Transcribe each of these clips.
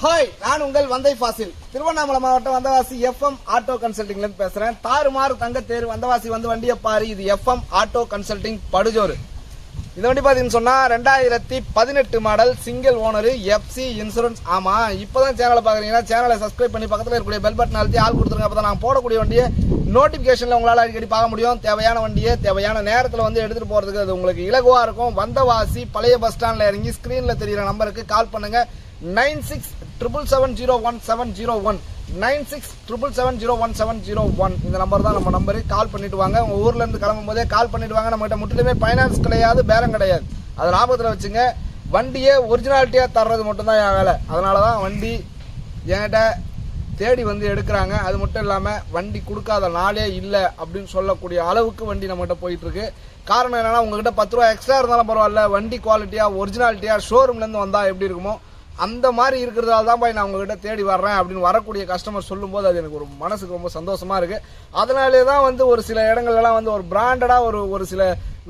Hi, நான் உங்கள் வந்தை ஃபாசில். திருவண்ணாமலை மாவட்டம் வந்தவாசி எஃப்எம் ஆட்டோ கன்சல்டிங்ல இருந்து பேசுறேன். தாறுமாறு தங்க தேர் வந்தவாசி வந்து வண்டியை பாரு. இது எஃப்எம் ஆட்டோ கன்சல்டிங் படுஜோறு. இந்த வண்டி பாத்தீங்கன்னு சொன்னா 2018 model single owner FC insurance. ஆமா, இப்பதான் சேனலை பாக்குறீங்கன்னா சேனலை சப்ஸ்கிரைப் பண்ணி பக்கத்துல இருக்கக்கூடிய பெல் பட்டன் அழுத்தி ஆள் கொடுத்துருங்க. அப்பதான் நான் போடக்கூடிய வண்டியை நோட்டிபிகேஷன்ல உங்களால அடிக்கடி பார்க்க முடியும். தேவையான வண்டியை தேவையான நேரத்துல வந்து எடுத்துட்டு போறதுக்கு அது உங்களுக்கு இலகுவா இருக்கும். வந்தவாசி பழைய பஸ் ஸ்டாண்ட்ல இறங்கி ஸ்கிரீன்ல தெரியுற நம்பருக்கு கால் பண்ணுங்க. 9677071701 9677071701 இந்த நம்பர் தான் நம்ம நம்பரு. கால் பண்ணிட்டு வாங்க. உங்க ஊர்ல இருந்து கிளம்பும் போதே கால் பண்ணிட்டு வாங்க. நம்ம கிட்ட முற்றிலுமே பைனான்ஸ் கிடையாது, பேரம் கிடையாது. அது லாபத்துல வச்சுங்க. வண்டியை ஒரிஜினாலிட்டியா தர்றது மட்டும் தான் என் வேலை. அதனாலதான் வண்டி என்கிட்ட தேடி வந்து எடுக்கிறாங்க. அது மட்டும் இல்லாம வண்டி கொடுக்காத நாளே இல்லை அப்படின்னு சொல்லக்கூடிய அளவுக்கு வண்டி நம்ம கிட்ட போயிட்டு இருக்கு. காரணம் என்னன்னா, உங்ககிட்ட 10 ரூபா எக்ஸ்ட்ரா இருந்தாலும் பரவாயில்ல, வண்டி குவாலிட்டியா ஒரிஜினாலிட்டியா ஷோரூம்ல இருந்து வந்தா எப்படி இருக்குமோ அந்த மாதிரி இருக்கிறதால தான் நான் உங்ககிட்ட தேடி வர்றேன் அப்படின்னு வரக்கூடிய கஸ்டமர் சொல்லும் போது அது எனக்கு ஒரு மனசுக்கு ரொம்ப சந்தோஷமா இருக்கு. அதனாலே தான் வந்து ஒரு சில இடங்கள்லாம் வந்து ஒரு பிராண்டடா ஒரு சில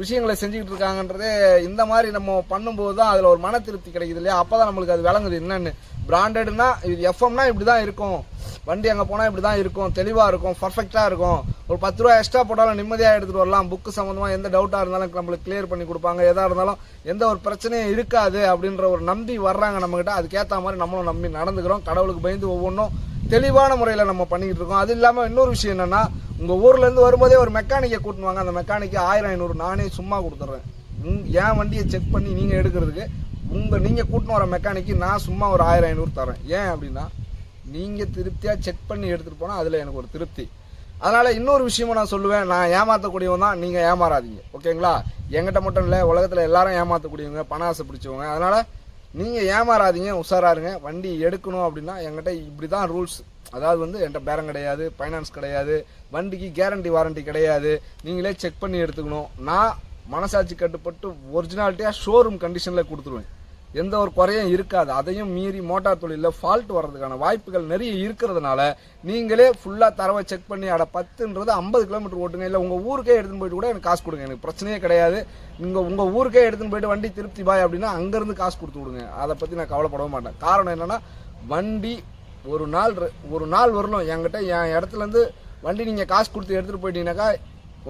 விஷயங்களை செஞ்சுக்கிட்டு இருக்காங்கன்றதே இந்த மாதிரி நம்ம பண்ணும்போது தான் அதுல ஒரு மன திருப்தி கிடைக்குது இல்லையா? அப்பதான் நம்மளுக்கு அது விளங்குது என்னன்னு. பிராண்டட்னா இது எஃப்எம்னா இப்படிதான் இருக்கும், வண்டி அங்கே போனால் இப்படி தான் இருக்கும், தெளிவாக இருக்கும், பர்ஃபெக்டாக இருக்கும். ஒரு 10 ரூபா எக்ஸ்ட்ரா போட்டாலும் நிம்மதியாக எடுத்துகிட்டு வரலாம். புக்கு சம்மந்தமாக எந்த டவுட்டாக இருந்தாலும் நம்மளுக்கு கிளியர் பண்ணி கொடுப்பாங்க. எதாக இருந்தாலும் எந்த ஒரு பிரச்சனையும் இருக்காது அப்படின்ற ஒரு நம்பி வர்றாங்க நம்மகிட்ட. அதுக்கேற்ற மாதிரி நம்மளும் நம்பி நடந்துக்கிறோம். கடவுளுக்கு பயந்து ஒவ்வொன்றும் தெளிவான முறையில் நம்ம பண்ணிக்கிட்டு இருக்கோம். அது இல்லாமல் இன்னொரு விஷயம் என்னென்னா, உங்கள் ஊர்லேருந்து வரும்போதே ஒரு மெக்கானிக்கை கூட்டினுவாங்க. அந்த மெக்கானிக்கு 1000-500 நானே சும்மா கொடுத்துட்றேன். என் வண்டியை செக் பண்ணி நீங்கள் எடுக்கிறதுக்கு நீங்கள் கூட்டின்னு வர மெக்கானிக்கு நான் சும்மா ஒரு 1000-500 தரேன். ஏன் அப்படின்னா, நீங்க திருப்தியா செக் பண்ணி எடுத்துட்டு போனா அதுல எனக்கு ஒரு திருப்தி. அதனால இன்னொரு விஷயமும் நான் சொல்லுவேன், நான் ஏமாத்தக்கூடியவன் தான், நீங்க ஏமாறாதீங்க. ஓகேங்களா? என்கிட்ட மட்டும் இல்ல, உலகத்துல எல்லாரும் ஏமாத்தக்கூடியவங்க, பண ஆசை பிடிச்சவங்க. அதனால நீங்க ஏமாறாதீங்க, உஷாராருங்க. வண்டி எடுக்கணும் அப்படின்னா என்கிட்ட இப்படிதான் ரூல்ஸ். அதாவது வந்து என்கிட்ட பேரம் கிடையாது, பைனான்ஸ் கிடையாது, வண்டிக்கு கேரண்டி வாரண்டி கிடையாது. நீங்களே செக் பண்ணி எடுத்துக்கணும். நான் மனசாட்சி கட்டுப்பட்டு ஒரிஜினாலிட்டியா ஷோரூம் கண்டிஷன்ல கொடுத்துருவேன். எந்த ஒரு குறையும் இருக்காது. அதையும் மீறி மோட்டார் தொழில ஃபால்ட் வர்றதுக்கான வாய்ப்புகள் நிறைய இருக்கிறதுனால நீங்களே ஃபுல்லா தரவை செக் பண்ணி அட 10ன்றது 50 கிலோமீட்டர் ஓட்டுங்க. இல்லை உங்க ஊருக்கே எடுத்துன்னு போயிட்டு கூட எனக்கு காசு கொடுங்க, எனக்கு பிரச்சனையே கிடையாது. நீங்க உங்க ஊருக்கே எடுத்துன்னு போயிட்டு வண்டி திருப்தி பாய் அப்படின்னா அங்கிருந்து காசு கொடுத்து விடுங்க. அதை பத்தி நான் கவலைப்படவே மாட்டேன். காரணம் என்னன்னா, வண்டி ஒரு நாள் வரணும் என்கிட்ட. என் இடத்துல இருந்து வண்டி நீங்க காசு கொடுத்து எடுத்துட்டு போயிட்டீங்கன்னாக்கா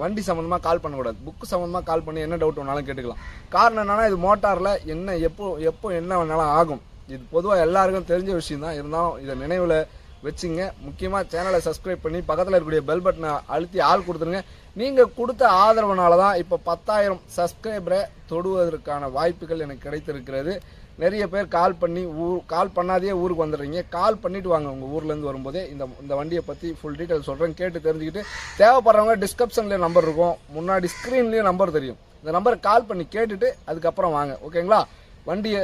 வண்டி சம்பந்தமா கால் பண்ணக்கூடாது. புக்கு சம்பந்தமா கால் பண்ணி என்ன டவுட் வேணாலும் கேட்டுக்கலாம். காரணம் என்னன்னா, இது மோட்டார்ல என்ன எப்போ என்ன வேணாலும் ஆகும். இது பொதுவாக எல்லாருக்கும் தெரிஞ்ச விஷயம் தான். இருந்தாலும் இதை நினைவுல வச்சுங்க. முக்கியமா சேனலை சப்ஸ்கிரைப் பண்ணி பக்கத்தில் இருக்கக்கூடிய பெல் பட்டனை அழுத்தி ஆள் கொடுத்துருங்க. நீங்க கொடுத்த ஆதரவுனாலதான் இப்ப 10,000 சப்ஸ்கிரைபரை தொடுவதற்கான வாய்ப்புகள் எனக்கு கிடைத்திருக்கிறது. நிறைய பேர் கால் பண்ணாதே ஊருக்கு வந்துடுறீங்க. கால் பண்ணிட்டு வாங்க. உங்க ஊர்ல இருந்து வரும்போதே இந்த வண்டியை பத்தி ஃபுல் டீடைல் சொல்றேன், கேட்டு தெரிஞ்சுக்கிட்டு தேவைப்படுறவங்க டிஸ்கிரிப்ஷன்லயே நம்பர் இருக்கும், முன்னாடி ஸ்கிரீன்லயே நம்பர் தெரியும். இந்த நம்பரை கால் பண்ணி கேட்டுட்டு அதுக்கப்புறம் வாங்க. ஓகேங்களா? வண்டியை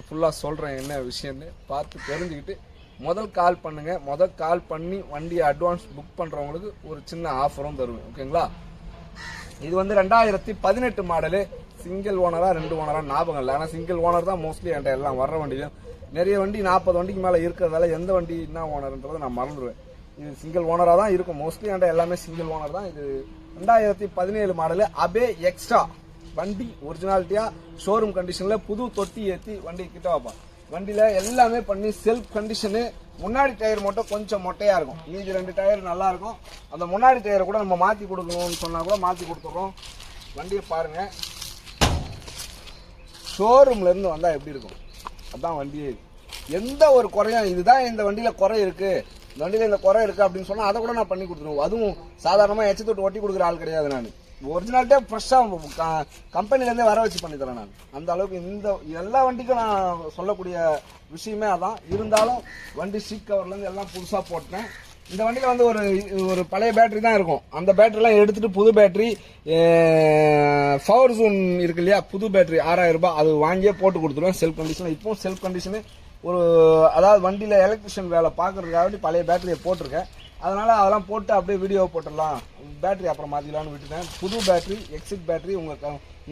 ஃபுல்லா சொல்றேன் என்ன விஷயம்னு பார்த்து தெரிஞ்சுக்கிட்டு முதல் கால் பண்ணுங்க. கால் பண்ணி வண்டியை அட்வான்ஸ் புக் பண்றவங்களுக்கு ஒரு சின்ன ஆஃபரும் தருவேன். ஓகேங்களா? இது வந்து 2018 மாடலு. சிங்கிள் ஓனரா 2 ஓனரா ஞாபகம் இல்லை. ஆனால் சிங்கிள் ஓனர் தான் மோஸ்ட்லி என்கிட்ட எல்லாம் வர்ற வண்டியிலும். நிறைய வண்டி 40 வண்டிக்கு மேலே இருக்கிறதால எந்த வண்டி என்ன ஓனர்ன்றதை நான் மறந்துடுவேன். இது சிங்கிள் ஓனரா தான் இருக்கும் மோஸ்ட்லி. என்கிட்ட எல்லாமே சிங்கிள் ஓனர் தான். இது 2017 மாடலு அபே எக்ஸ்ட்ரா. வண்டி ஒரிஜினாலிட்டியா ஷோரூம் கண்டிஷன்ல புது தொட்டி ஏற்றி வண்டி கிட்ட வைப்பான். வண்டியில எல்லாமே பண்ணி செல்ஃப் கண்டிஷனு. முன்னாடி டயர் மட்டும் கொஞ்சம் மொட்டையா இருக்கும், மீதி 2 டயர் நல்லா இருக்கும். அந்த முன்னாடி டயரை கூட நம்ம மாத்தி கொடுக்கணும்னு சொன்னா கூட மாத்தி கொடுத்துறோம். வண்டியை பாருங்க, ஷோரூம்ல இருந்து வந்தா எப்படி இருக்கும் அதான் வண்டியே. எந்த ஒரு குறையும் இதுதான் இந்த வண்டியில குறை இருக்கு, இந்த வண்டியில இந்த குறை இருக்கு அப்படின்னு சொன்னா அதை கூட நான் பண்ணி கொடுத்துருவோம். அதுவும் சாதாரணமா எச்சு தொட்டு ஒட்டி கொடுக்குற ஆள் கிடையாது. நான் ஒரிஜினாலிட்டியா ஃப்ரெஷ்ஷா கம்பெனில இருந்தே வர வச்சு பண்ணி தரேன் நான். அந்த அளவுக்கு இந்த எல்லா வண்டிக்கும் நான் சொல்லக்கூடிய விஷயமே அதான். இருந்தாலும் வண்டி சீட் கவர்ல இருந்து எல்லாம் புதுசா போட்டேன். இந்த வண்டியில வந்து ஒரு பழைய பேட்டரி தான் இருக்கும். அந்த பேட்டரி எல்லாம் எடுத்துட்டு புது பேட்டரி பவர் ஜோன் இருக்கு இல்லையா, புது பேட்டரி 6000 ரூபாய் அது வாங்கியே போட்டு கொடுத்துருவேன். செல்ஃப் கண்டிஷன் இப்போ செல்ஃப் கண்டிஷனு அதாவது வண்டியில எலக்ட்ரிஷியன் வேலை பாக்குறதுக்காக பழைய பேட்டரியை போட்டிருக்கேன். அதனால அதெல்லாம் போட்டு அப்படியே வீடியோ போட்டுடலாம், பேட்டரி அப்புறம் மாத்திக்கலாம்னு விட்டுட்டேன். புது பேட்டரி எக்ஸிட் பேட்டரி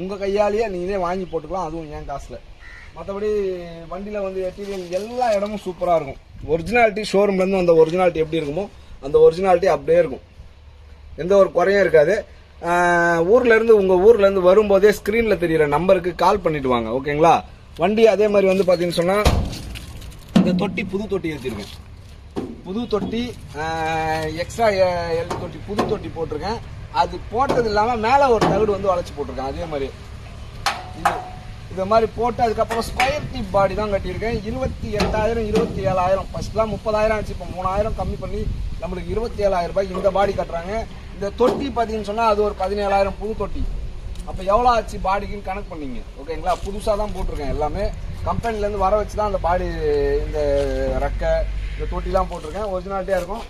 உங்க கையாலேயே நீங்களே வாங்கி போட்டுக்கலாம், அதுவும் என் காசுல. மற்றபடி வண்டியில வந்து எட்டீரியல் எல்லா இடமும் சூப்பரா இருக்கும். ஒரிஜினாலிட்டி ஷோரூம்ல இருந்து அந்த ஒரிஜினாலிட்டி எப்படி இருக்குமோ அந்த ஒரிஜினாலிட்டி அப்படியே இருக்கும். எந்த ஒரு குறையும் இருக்காது. உங்க ஊர்ல இருந்து வரும்போதே ஸ்கிரீன்ல தெரியுற நம்பருக்கு கால் பண்ணிட்டு வாங்க. ஓகேங்களா? வண்டி அதே மாதிரி வந்து பாத்தீங்கன்னு சொன்னா இந்த தொட்டி புது தொட்டி ஏற்றிருக்கேன். புது தொட்டி எக்ஸ்ட்ரா தொட்டி புது தொட்டி போட்டிருக்கேன். அது போட்டது இல்லாமல் மேலே ஒரு தகடு வந்து வளைச்சி போட்டிருக்கேன். அதே மாதிரி இந்த மாதிரி போட்டு அதுக்கப்புறம் ஸ்கொயர் டிப் பாடி தான் கட்டியிருக்கேன். 28,000 27,000 ஃபர்ஸ்ட்லாம் 30,000 ஆச்சு. இப்போ 3,000 கம்மி பண்ணி நம்மளுக்கு 27,000 ரூபாய்க்கு இந்த பாடி கட்டுறாங்க. இந்த தொட்டி பார்த்தீங்கன்னு சொன்னால் அது ஒரு 17,000 புது தொட்டி. அப்போ எவ்வளோ ஆச்சு பாடிக்குன்னு கணக்கு பண்ணிங்க. ஓகேங்களா? புதுசாக தான் போட்டிருக்கேன். எல்லாமே கம்பெனிலேருந்து வர வச்சு தான் அந்த பாடி இந்த ரெக்கை இந்த தொட்டிலாம் போட்டிருக்கேன். ஒரிஜினாலிட்டியாக இருக்கும்.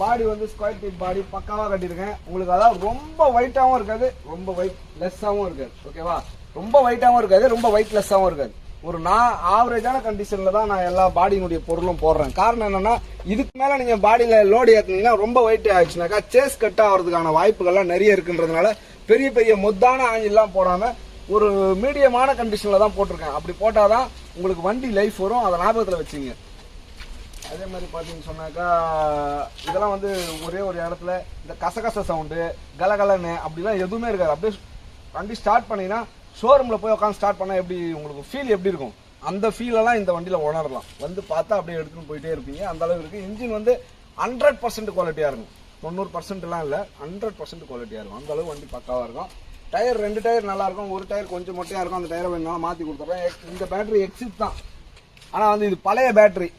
பாடி வந்து ஸ்கொயர் டிப் பாடி பக்காவாக கட்டியிருக்கேன். உங்களுக்கு அதாவது ரொம்ப வெயிட்டாகவும் இருக்காது, ரொம்ப வெயிட் லெஸ்ஸாகவும் இருக்காது. ஓகேவா? ரொம்ப வெயிட்டாகவும் இருக்காது, ரொம்ப வெயிட் லெஸ்ஸாகவும் இருக்காது. ஒரு நான் ஆவரேஜான கண்டிஷனில் தான் நான் எல்லா பாடியினுடைய பொருளும் போடுறேன். காரணம் என்னன்னா, இதுக்கு மேலே நீங்கள் பாடியில் லோடு ஏற்றுனீங்கன்னா ரொம்ப வெயிட் ஆயிடுச்சுனாக்கா சேஸ் கட் ஆகிறதுக்கான வாய்ப்புகள்லாம் நிறைய இருக்குன்றதுனால பெரிய பெரிய மொத்தான ஆங்கிலாம் போடாமல் ஒரு மீடியமான கண்டிஷனில் தான் போட்டிருக்கேன். அப்படி போட்டால் தான் உங்களுக்கு வண்டி லைஃப் வரும். அதை ஞாபகத்தில் வச்சுங்க. அதே மாதிரி பார்த்தீங்கன்னு சொன்னாக்கா இதெல்லாம் வந்து ஒரே ஒரு இடத்துல இந்த கசகச சவுண்டு கலகலன்னு அப்படிலாம் எதுவுமே இருக்காது. அப்படியே வண்டி ஸ்டார்ட் பண்ணிங்கன்னா ஷோரூமில் போய் உட்காந்து ஸ்டார்ட் பண்ணால் எப்படி உங்களுக்கு ஃபீல் எப்படி இருக்கும், அந்த ஃபீலெல்லாம் இந்த வண்டியில் உணரலாம். வந்து பார்த்தா அப்படியே எடுத்துன்னு போயிட்டே இருப்பீங்க. அந்த அளவுக்கு இருக்குது. இன்ஜின் வந்து 100% குவாலிட்டியாக இருக்கும். 90%லாம் இல்லை, 100% குவாலிட்டியாக இருக்கும். அந்த அளவு வண்டி பக்காவாக இருக்கும். டயர் 2 டயர் நல்லா இருக்கும், ஒரு டயர் கொஞ்சம் மொட்டையாக இருக்கும். அந்த டயரை வேணாலும் மாற்றி கொடுத்துட்றேன். இந்த பேட்டரி எக்ஸிட் தான், ஆனால் வந்து இது பழைய பேட்டரி.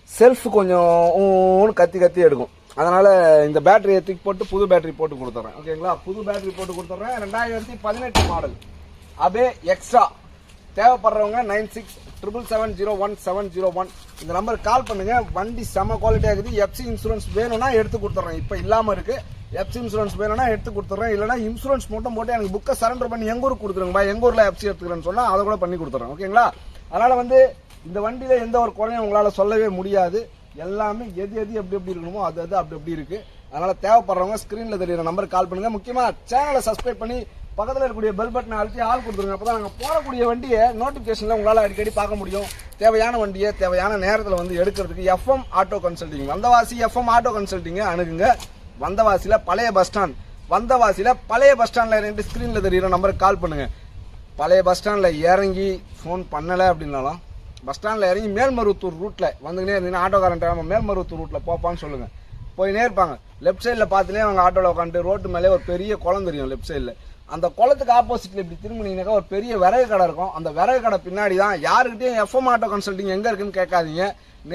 செல்ஃப் கொஞ்சம் கத்தி எடுக்கும். அதனால இந்த பேட்டரியை தூக்கி போட்டு புது பேட்டரி போட்டு கொடுத்துட்றேன். ஓகேங்களா? புது பேட்டரி போட்டு கொடுத்துட்றேன். 2018 மாடல் அபே எக்ஸ்ட்ரா. தேவைப்படுறவங்க 9677701701 இந்த நம்பருக்கு கால் பண்ணுங்க. வண்டி செம குவாலிட்டியாக இருக்குது. எஃப்சி இன்சூரன்ஸ் வேணும்னா எடுத்து கொடுத்துட்றேன். இப்போ இல்லாமல் இருக்கு. எஃப்சி இன்சூரன்ஸ் வேணும்னா எடுத்து கொடுத்துட்றேன். இல்லைனா இன்சூரன்ஸ் மட்டும் போட்டு எனக்கு புக்கை சரண்டர் பண்ணி எங்க ஊருக்கு கொடுத்துருங்க, எங்க ஊர்ல எஃப்சி எடுத்துக்கிறேன்னு சொன்னா அதை கூட பண்ணி கொடுத்துட்றேன். ஓகேங்களா? அதனால வந்து இந்த வண்டியில எந்த ஒரு குறையும் உங்களால சொல்லவே முடியாது. எல்லாமே எது எப்படி இருக்கணுமோ அது அப்படி இருக்கு. அதனால தேவைப்படுறவங்க ஸ்கிரீன்ல தெரியுற நம்பருக்கு கால் பண்ணுங்க. முக்கியமா சேனலை சப்ஸ்கிரைப் பண்ணி பக்கத்தில் இருக்கக்கூடிய பெல் பட்டனை அழுத்தி ஆள் கொடுத்துருங்க. அப்பதான் நாங்கள் போடக்கூடிய வண்டியை நோட்டிபிகேஷன்ல உங்களால அடிக்கடி பார்க்க முடியும். தேவையான வண்டியை தேவையான நேரத்தில் வந்து எடுக்கிறதுக்கு FM auto consulting Vandavasi FM auto consulting அணுகுங்க. வந்தவாசியில பழைய பஸ் ஸ்டாண்ட், வந்தவாசியில பழைய பஸ் ஸ்டாண்ட்ல இறங்கி ஸ்கிரீன்ல தெரியுற நம்பருக்கு கால் பண்ணுங்க. பழைய பஸ் ஸ்டாண்ட்ல இறங்கி ஃபோன் பண்ணலை அப்படின்னாலும் பஸ் ஸ்டாண்டில் இறங்கி மேல்மருவத்தூர் ரூட்டில் வந்துக்கினே இருந்தீங்கன்னா ஆட்டோக்காரன் மேல்மருவத்தூர் ரூட்டில் போப்பான்னு சொல்லுங்கள். போயினே இருப்பாங்க. லெஃப்ட் சைடில் பார்த்துனே அவங்க ஆட்டோவில் உட்காந்துட்டு ரோட்டு மேலே ஒரு பெரிய குளம் தெரியும் லெஃப்ட் சைடில். அந்த குளத்துக்கு ஆப்போசிட்டில் இப்படி திரும்பினீங்கன்னாக்கா ஒரு பெரிய விறகு கடை இருக்கும். அந்த விறகு கடை பின்னாடி தான். யாருக்கிட்டையும் எஃப்எம் ஆட்டோ கன்சல்டிங் எங்கே இருக்குன்னு கேட்காதீங்க.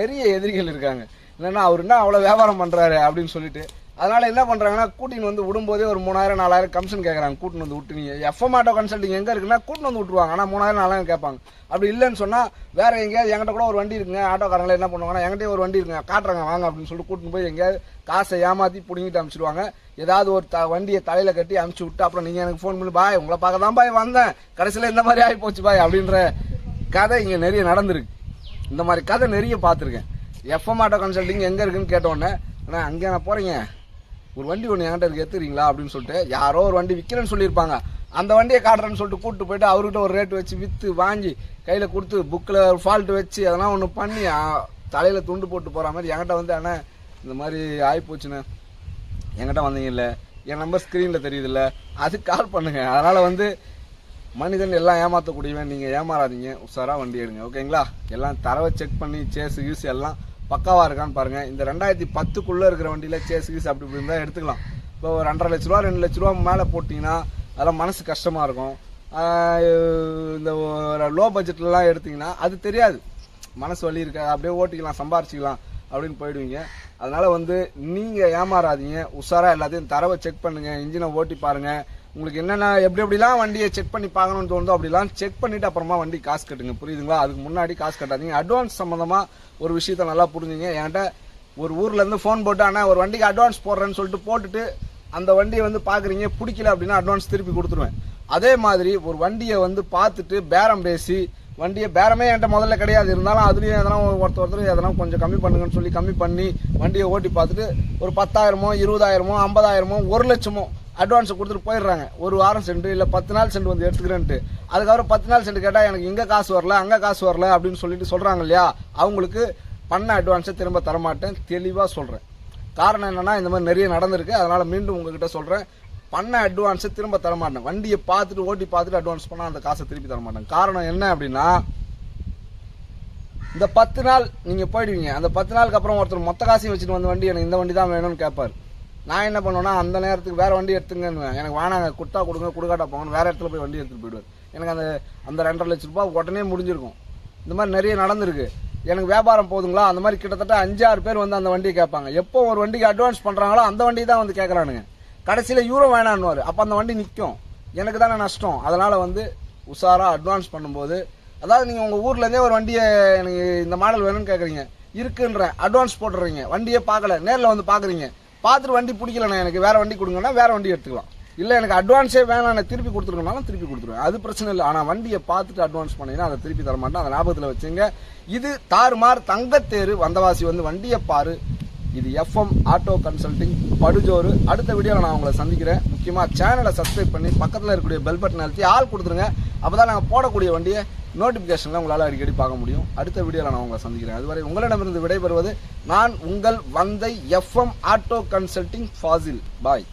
நிறைய எதிரிகள் இருக்காங்க. இல்லைன்னா அவர் என்ன அவ்வளோ வியாபாரம் பண்ணுறாரு அப்படின்னு சொல்லிட்டு அதனால என்ன பண்றாங்கன்னா கூட்டின்னு வந்து விடும்போதே ஒரு 3000 4000 கமிஷன் கேட்கறாங்க. கூட்டின்னு வந்து விட்டுனீங்க எஃப்எம் ஆட்டோ கன்சல்டிங் எங்க இருக்குன்னா கூட்டின்னு வந்து விட்டுருவாங்க. ஆனால் 3000 4000 கேட்பாங்க. அப்படி இல்லைன்னு சொன்னா வேற எங்கேயாவது என்கிட்ட கூட ஒரு வண்டி இருக்குங்க, ஆட்டோக்காரங்கள என்ன பண்ணுவாங்கன்னா என்கிட்ட ஒரு வண்டி இருக்குங்க காட்டுறாங்க வாங்க அப்படின்னு சொல்லிட்டு கூட்டின்னு போய் எங்கேயாவது காசை ஏமாத்தி பிடிங்கிட்டு அனுப்பிச்சிடுவாங்க. ஏதாவது ஒரு வண்டியை தலையில கட்டி அனுப்பிச்சு விட்டு அப்புறம் நீங்க எனக்கு ஃபோன் பண்ணி பாய் உங்களை பார்க்க தான் பாய் வந்தேன், கடைசியில் இந்த மாதிரி ஆகி போச்சு பாய் அப்படின்ற கதை இங்க நிறைய நடந்திருக்கு. இந்த மாதிரி கதை நிறைய பார்த்துருக்கேன். எஃப்எம் ஆட்டோ கன்சல்டிங் எங்க இருக்குன்னு கேட்டோன்னே அண்ணா அங்கே நான் போறீங்க ஒரு வண்டி ஒன்று என்கிட்ட இருக்கு எடுத்துறீங்களா அப்படின்னு சொல்லிட்டு யாரோ ஒரு வண்டி விற்கிறேன்னு சொல்லியிருப்பாங்க. அந்த வண்டியை காட்டுறேன்னு சொல்லிட்டு கூப்பிட்டு போயிட்டு அவர்கிட்ட ஒரு ரேட் வச்சு விற்று வாங்கி கையில் கொடுத்து புக்கில் ஒரு ஃபால்ட் வச்சு அதெல்லாம் ஒன்று பண்ணி தலையில் துண்டு போட்டு போகிற மாதிரி என்கிட்ட வந்து அண்ணா இந்த மாதிரி ஆகிப்போச்சுண்ணே என்கிட்ட வந்தீங்கல்ல என் நம்பர் ஸ்க்ரீனில் தெரியுதுல்ல அதுக்கு கால் பண்ணுங்க. அதனால் வந்து மனிதன் எல்லாம் ஏமாற்றக்கூடியவன், நீங்கள் ஏமாறாதீங்க, உஷாராக வண்டி எடுங்க. ஓகேங்களா? எல்லாம் தரவை செக் பண்ணி சேஸ் யூஸ் எல்லாம் பக்காவாக இருக்கான்னு பாருங்கள். இந்த 2010க்குள்ளே இருக்கிற வண்டியில் சேஸ் கீஸ் அப்படி இப்படி இருந்தால் எடுத்துக்கலாம். இப்போ ஒரு 1.5 லட்ச ரூபா 2 லட்ச ரூபா மேலே போட்டிங்கன்னா அதெல்லாம் மனசு கஷ்டமாக இருக்கும். இந்த லோ பட்ஜெட்லலாம் எடுத்திங்கன்னா அது தெரியாது, மனசு வலி இருக்காது, அப்படியே ஓட்டிக்கலாம் சம்பாரிச்சிக்கலாம் அப்படின்னு போயிடுவீங்க. அதனால் வந்து நீங்கள் ஏமாறாதீங்க, உஷாராக எல்லாத்தையும் தரவை செக் பண்ணுங்கள், இன்ஜினை ஓட்டி பாருங்கள். உங்களுக்கு என்னென்ன எப்படிலாம் வண்டியை செக் பண்ணி பார்க்கணும்னு தோணுதோ அப்படிலாம் செக் பண்ணிவிட்டு அப்புறமா வண்டி காசு கட்டுங்க. புரியுதுங்களா? அதுக்கு முன்னாடி காசு கட்டாதீங்க. அட்வான்ஸ் சம்மந்தமாக ஒரு விஷயத்த நல்லா புரிஞ்சுங்க. என்கிட்ட ஒரு ஊர்லேருந்து ஃபோன் போட்டு ஆனால் ஒரு வண்டிக்கு அட்வான்ஸ் போடுறேன்னு சொல்லிட்டு போட்டுட்டு அந்த வண்டியை வந்து பார்க்குறீங்க பிடிக்கல அப்படின்னா அட்வான்ஸ் திருப்பி கொடுத்துருவேன். அதே மாதிரி ஒரு வண்டியை வந்து பார்த்துட்டு பேரம் பேசி வண்டியை பேரமே என்கிட்ட முதல்ல கிடையாது, இருந்தாலும் அதுலேயும் எதனா ஒருத்தர் எதனா கொஞ்சம் கம்மி பண்ணுங்கன்னு சொல்லி கம்மி பண்ணி வண்டியை ஓட்டி பார்த்துட்டு ஒரு 10,000மோ 20,000மோ 50,000மோ 1 லட்சமோ அட்வான்ஸை கொடுத்துட்டு போயிடுறாங்க. ஒரு வாரம் சென்று இல்லை 10 நாள் சென்று வந்து எடுத்துக்கிறேன்ட்டு. அதுக்கப்புறம் 10 நாள் சென்று கேட்டால் எனக்கு இங்கே காசு வரல அங்கே காசு வரல அப்படின்னு சொல்லிட்டு சொல்கிறாங்க இல்லையா, அவங்களுக்கு பண்ண அட்வான்ஸை திரும்ப தரமாட்டேன், தெளிவாக சொல்கிறேன். காரணம் என்னென்னா இந்த மாதிரி நிறைய நடந்திருக்கு. அதனால் மீண்டும் உங்ககிட்ட சொல்கிறேன், பண்ண அட்வான்ஸை திரும்ப தரமாட்டேன். வண்டியை பார்த்துட்டு ஓட்டி பார்த்துட்டு அட்வான்ஸ் பண்ணால் அந்த காசை திருப்பி தரமாட்டேன். காரணம் என்ன அப்படின்னா இந்த 10 நாள் நீங்கள் போயிடுவீங்க. அந்த 10 நாளுக்கு அப்புறம் ஒருத்தர் மொத்த காசையும் வச்சுட்டு வந்து வண்டி எனக்கு இந்த வண்டி தான் வேணும்னு கேட்பார். நான் என்ன பண்ணுவேன்னா அந்த நேரத்துக்கு வேறு வண்டி எடுத்துங்கன்னு, எனக்கு வேணாங்க கொடுத்தா கொடுங்க கொடுக்காட்டா போங்கன்னு வேறு இடத்துல போய் வண்டி எடுத்துகிட்டு போயிடுவார். எனக்கு அந்த 2.5 லட்ச ரூபா உடனே முடிஞ்சிருக்கும். இந்த மாதிரி நிறைய நடந்திருக்கு. எனக்கு வியாபாரம் போதுங்களா, அந்த மாதிரி கிட்டத்தட்ட 5-6 பேர் வந்து அந்த வண்டியை கேட்பாங்க. எப்போ ஒரு வண்டிக்கு அட்வான்ஸ் பண்ணுறாங்களோ அந்த வண்டி தான் வந்து கேட்குறானுங்க. கடைசியில் யூரோ வேணான்னுவார். அப்போ அந்த வண்டி நிற்கும், எனக்கு தானே நஷ்டம். அதனால் வந்து உஷாராக அட்வான்ஸ் பண்ணும்போது, அதாவது நீங்கள் உங்கள் ஊர்லேருந்தே ஒரு வண்டியை எனக்கு இந்த மாடல் வேணும்னு கேட்குறீங்க, இருக்குன்ற அட்வான்ஸ் போட்டுறீங்க, வண்டியே பார்க்கல, நேரில் வந்து பார்க்குறீங்க, பார்த்துட்டு வண்டி பிடிக்கலண்ணா எனக்கு வேறு வண்டி கொடுங்கன்னா வேறு வண்டி எடுத்துக்கலாம். இல்லை எனக்கு அட்வான்ஸே வேணாம் நான் திருப்பி கொடுத்துருக்கனாலும் திருப்பி கொடுத்துருவேன், அது பிரச்சனை இல்லை. ஆனால் வண்டியை பார்த்துட்டு அட்வான்ஸ் பண்ணிங்கன்னா அதை திருப்பி தர மாட்டேன். அதை ஞாபகத்தில் வச்சுங்க. இது தாறுமாறு தங்கத்தேரு வந்தவாசி வந்து வண்டியை பாரு. இது FM ஆட்டோ கன்சல்டிங் படுஜோறு. அடுத்த வீடியோவில் நான் உங்களை சந்திக்கிறேன். முக்கியமாக சேனலை சப்ஸ்கிரைப் பண்ணி பக்கத்தில் இருக்கக்கூடிய பெல் பட்டன் அழுத்தி ஆள் கொடுத்துருங்க. அப்போ தான் நாங்கள் போடக்கூடிய வண்டியை நோட்டிஃபிகேஷனில் உங்களால் அடிக்கடி பார்க்க முடியும். அடுத்த வீடியோவில் நான் உங்களை சந்திக்கிறேன். அதுவரை உங்களிடமிருந்து விடைபெறுவது நான் உங்கள் வந்தை FM ஆட்டோ கன்சல்டிங் ஃபாசில். பாய்.